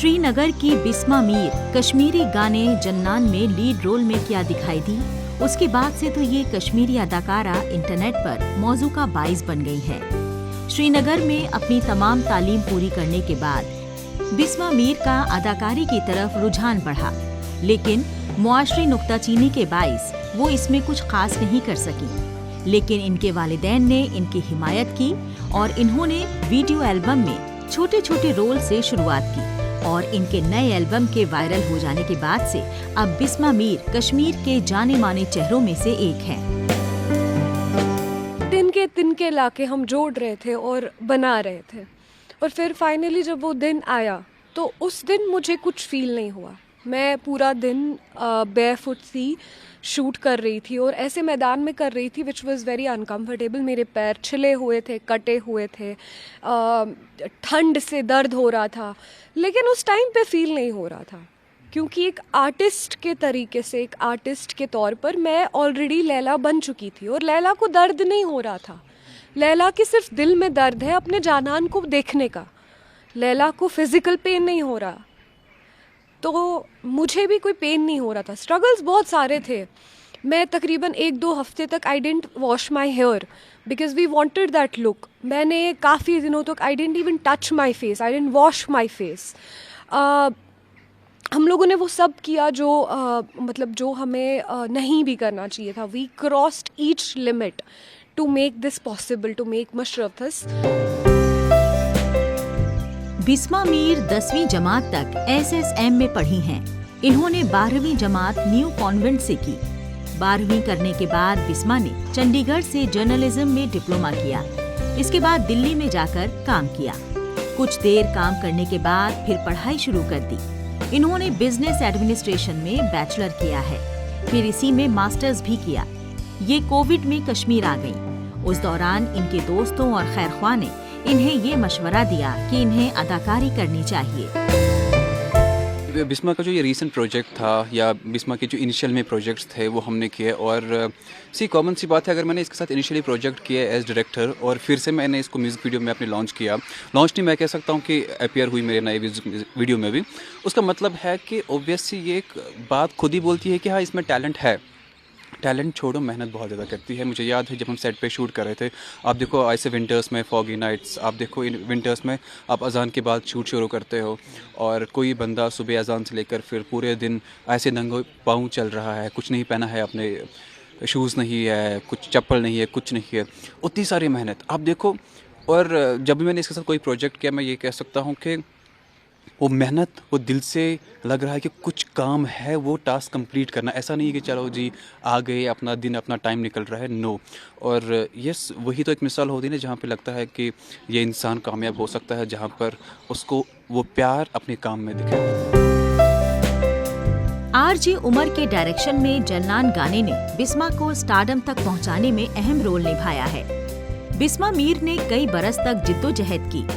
श्रीनगर की बिस्मा मीर कश्मीरी गाने जन्नान में लीड रोल में क्या दिखाई दी, उसके बाद से तो ये कश्मीरी अदाकारा इंटरनेट पर मौजू का बाइस बन गई है। श्रीनगर में अपनी तमाम तालीम पूरी करने के बाद बिस्मा मीर का अदाकारी की तरफ रुझान बढ़ा, लेकिन मुआशरी नुक्ताचीनी के बाइस वो इसमें कुछ खास नहीं कर सकी। लेकिन इनके वालिदैन ने इनकी हिमायत की और इन्होंने वीडियो एल्बम में छोटे छोटे रोल से शुरुआत की और इनके नए एल्बम के वायरल हो जाने के बाद से अब बिस्मा मीर कश्मीर के जाने माने चेहरों में से एक हैं। तिनके लाके हम जोड़ रहे थे और बना रहे थे, और फिर फाइनली जब वो दिन आया तो उस दिन मुझे कुछ फील नहीं हुआ। मैं पूरा दिन बेयरफुट थी, शूट कर रही थी और ऐसे मैदान में कर रही थी विच वॉज़ वेरी अनकम्फर्टेबल। मेरे पैर छिले हुए थे, कटे हुए थे, ठंड से दर्द हो रहा था, लेकिन उस टाइम पे फील नहीं हो रहा था, क्योंकि एक आर्टिस्ट के तरीके से, एक आर्टिस्ट के तौर पर मैं ऑलरेडी लैला बन चुकी थी और लैला को दर्द नहीं हो रहा था। लैला के सिर्फ दिल में दर्द है अपने जानान को देखने का, लैला को फिज़िकल पेन नहीं हो रहा, तो मुझे भी कोई पेन नहीं हो रहा था। स्ट्रगल्स बहुत सारे थे। मैं तकरीबन 1-2 हफ्ते तक I didn't wash my hair because we wanted that look. मैंने काफ़ी दिनों तक I didn't even touch my face, I didn't wash my face. हम लोगों ने वो सब किया जो मतलब जो हमें नहीं भी करना चाहिए था। We crossed each limit to make this possible, to make मशरफस। बिस्मा मीर 10वीं जमात तक SSM में पढ़ी हैं। इन्होंने 12वीं जमात न्यू कॉन्वेंट से की। 12वीं करने के बाद बिस्मा ने चंडीगढ़ से जर्नलिज्म में डिप्लोमा किया। इसके बाद दिल्ली में जाकर काम किया। कुछ देर काम करने के बाद फिर पढ़ाई शुरू कर दी। इन्होंने बिजनेस एडमिनिस्ट्रेशन में बैचलर किया है, फिर इसी में मास्टर्स भी किया। ये कोविड में कश्मीर आ गईं। उस दौरान इनके दोस्तों और खैरख्वाह ने इन्हें ये मशवरा दिया कि इन्हें अदाकारी करनी चाहिए। बिस्मा का जो ये रीसेंट प्रोजेक्ट था या बिस्मा के जो इनिशियल में प्रोजेक्ट्स थे वो हमने किए, और कॉमन सी बात है, अगर मैंने इसके साथ इनिशियली प्रोजेक्ट किया एज डायरेक्टर और फिर से मैंने इसको म्यूज़िक वीडियो में अपने लॉन्च किया, लॉन्च नहीं मैं कह सकता हूँ कि अपीयर हुई मेरे नए वीडियो में भी, उसका मतलब है कि ओब्वियसली ये एक बात खुद ही बोलती है कि हाँ इसमें टैलेंट है। टैलेंट छोड़ो, मेहनत बहुत ज़्यादा करती है। मुझे याद है जब हम सेट पे शूट कर रहे थे, आप देखो ऐसे विंटर्स में फॉगी नाइट्स, आप देखो इन विंटर्स में आप अजान के बाद शूट शुरू करते हो और कोई बंदा सुबह अजान से लेकर फिर पूरे दिन ऐसे नंगे पाँव चल रहा है, कुछ नहीं पहना है, अपने शूज़ नहीं है, कुछ चप्पल नहीं है, कुछ नहीं है, उतनी सारी मेहनत आप देखो। और जब भी मैंने इसके साथ कोई प्रोजेक्ट किया, मैं ये कह सकता हूँ कि वो मेहनत, वो दिल से लग रहा है कि कुछ काम है, वो टास्क कंप्लीट करना। ऐसा नहीं है कि चलो जी आ गए, अपना दिन अपना टाइम निकल रहा है, नो। और यस, वही तो एक मिसाल होती है ना जहाँ पे लगता है कि ये इंसान कामयाब हो सकता है, जहाँ पर उसको वो प्यार अपने काम में दिखे। RJ उमर के डायरेक्शन में जन्नान गाने ने बिस्मा को स्टारडम तक पहुंचाने में अहम रोल निभाया है। बिस्मा मीर ने कई बरस तक जिद्दोजहद की।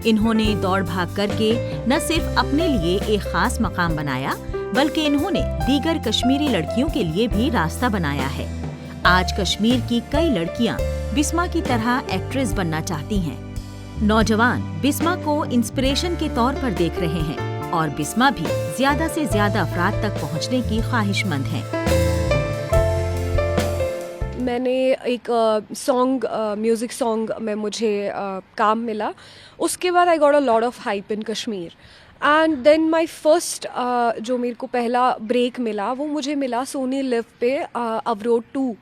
इन्होंने दौड़ भाग करके न सिर्फ अपने लिए एक खास मकाम बनाया, बल्कि इन्होंने दीगर कश्मीरी लड़कियों के लिए भी रास्ता बनाया है। आज कश्मीर की कई लड़कियां बिस्मा की तरह एक्ट्रेस बनना चाहती हैं। नौजवान बिस्मा को इंस्पिरेशन के तौर पर देख रहे हैं और बिस्मा भी ज्यादा से ज्यादा अफराद तक पहुंचने की ख्वाहिशमंद हैं। मैंने एक म्यूज़िक सॉन्ग में मुझे काम मिला, उसके बाद I got a lot of hype in Kashmir, and then my first जो मेरे को पहला ब्रेक मिला वो मुझे मिला सोनी लिव पे, अवरोड 2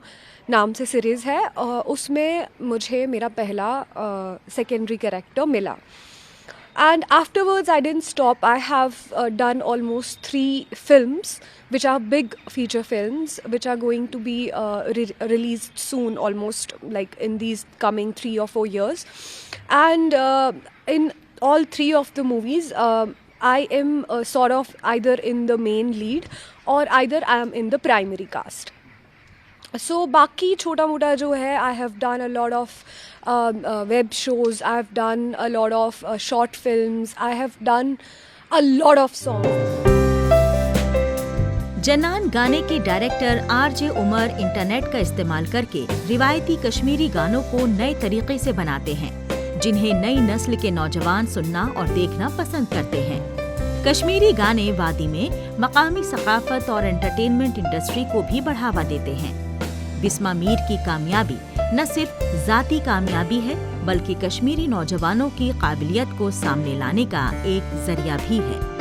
नाम से सीरीज़ है, उसमें मुझे मेरा पहला सेकेंडरी कैरेक्टर मिला। And afterwards, I didn't stop. I have done almost 3 films, which are big feature films, which are going to be released soon, almost like in these coming 3 or 4 years. And in all 3 of the movies, I am sort of either in the main lead or either I am in the primary cast. So बाकी छोटा मोटा जो है, I have done a lot of web shows, I have done a lot of short films, I have done a lot of songs. जन्नान गाने के director RJ Umar internet का इस्तेमाल करके रिवायती कश्मीरी गानों को नए तरीके से बनाते हैं, जिन्हें नई नस्ल के नौजवान सुनना और देखना पसंद करते हैं। कश्मीरी गाने वादी में मकामी सकाफत और एंटरटेनमेंट इंडस्ट्री को भी बढ़ावा देते हैं। बिस्मा मीर की कामयाबी न सिर्फ जाती कामयाबी है बल्कि कश्मीरी नौजवानों की काबिलियत को सामने लाने का एक जरिया भी है।